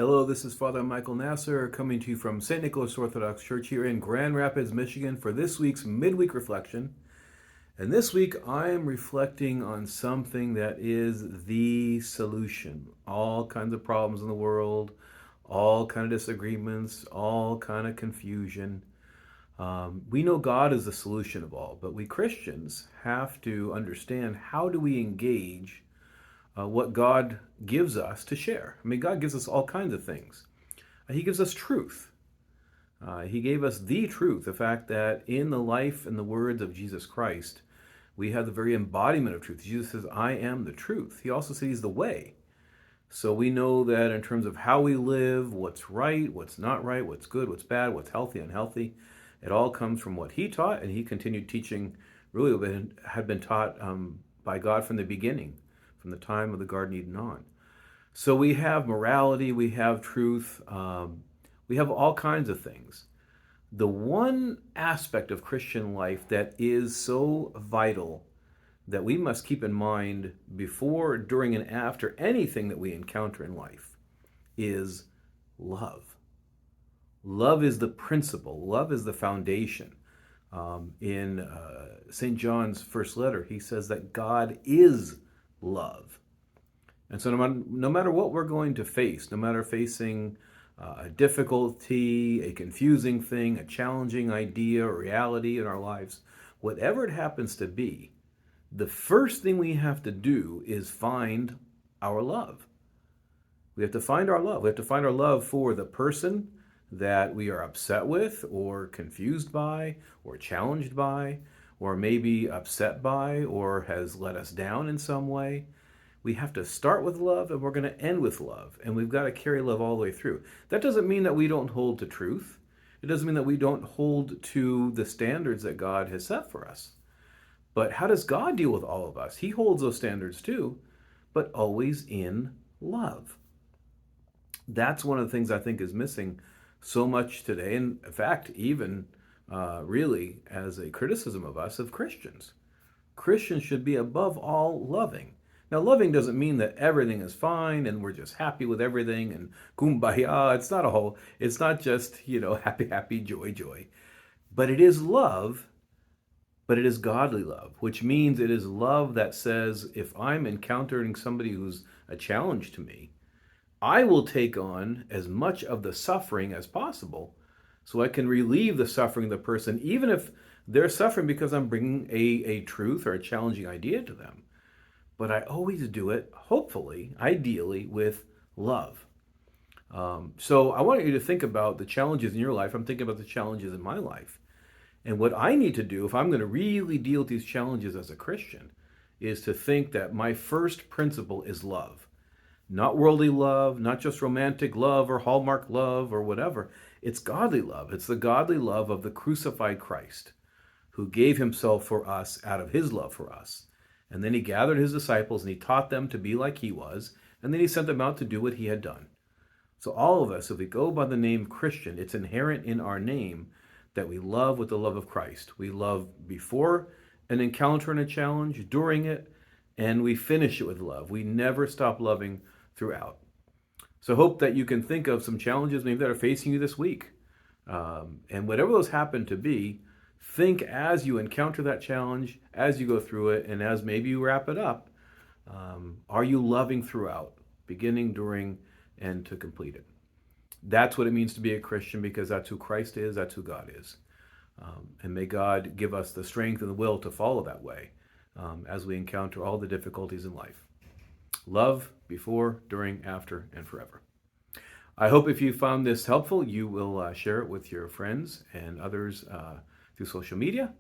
Hello, this is Father Michael Nasser coming to you from St. Nicholas Orthodox Church here in Grand Rapids, Michigan for this week's Midweek Reflection. And this week I am reflecting on something that is the solution. All kinds of problems in the world, all kind of disagreements, all kind of confusion. We know God is the solution of all, but we Christians have to understand how do we engage what God gives us to share. I mean, God gives us all kinds of things. He gives us truth. He gave us the truth, the fact that in the life and the words of Jesus Christ, we have the very embodiment of truth. Jesus says, I am the truth. He also says he's the way. So we know that in terms of how we live, what's right, what's not right, what's good, what's bad, what's healthy, unhealthy, it all comes from what he taught, and he continued teaching really what had been taught by God from the beginning, from the time of the Garden Eden on. So we have morality, we have truth, we have all kinds of things. The one aspect of Christian life that is so vital that we must keep in mind before, during, and after anything that we encounter in life is love. Love is the principle. Love is the foundation. In St. John's first letter, he says that God is love. And so no matter what we're going to face, no matter facing a difficulty, a confusing thing, a challenging idea or reality in our lives, whatever it happens to be, the first thing we have to do is find our love. We have to find our love. We have to find our love for the person that we are upset with or confused by or challenged by or maybe upset by or has let us down in some way. We have to start with love and we're going to end with love. And we've got to carry love all the way through. That doesn't mean that we don't hold to truth. It doesn't mean that we don't hold to the standards that God has set for us. But how does God deal with all of us? He holds those standards too, but always in love. That's one of the things I think is missing so much today. And in fact, even really as a criticism of us, of Christians. Christians should be above all loving. Now, loving doesn't mean that everything is fine and we're just happy with everything and kumbaya. It's not just, happy, happy, joy, joy. But it is love, but it is godly love, which means it is love that says, if I'm encountering somebody who's a challenge to me, I will take on as much of the suffering as possible so I can relieve the suffering of the person, even if they're suffering because I'm bringing a truth or a challenging idea to them. But I always do it, hopefully, ideally, with love. So I want you to think about the challenges in your life. I'm thinking about the challenges in my life. And what I need to do, if I'm going to really deal with these challenges as a Christian, is to think that my first principle is love. Not worldly love, not just romantic love or Hallmark love or whatever. It's godly love. It's the godly love of the crucified Christ who gave himself for us out of his love for us. And then he gathered his disciples and he taught them to be like he was. And then he sent them out to do what he had done. So all of us, if we go by the name Christian, it's inherent in our name that we love with the love of Christ. We love before an encounter and a challenge, during it, and we finish it with love. We never stop loving throughout. So hope that you can think of some challenges maybe that are facing you this week. And whatever those happen to be, think as you encounter that challenge, as you go through it, and as maybe you wrap it up, are you loving throughout, beginning, during, and to complete it? That's what it means to be a Christian, because that's who Christ is, that's who God is. And may God give us the strength and the will to follow that way as we encounter all the difficulties in life. Love before, during, after, and forever. I hope if you found this helpful, you will share it with your friends and others through social media.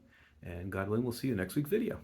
And God willing, we'll see you next week's video.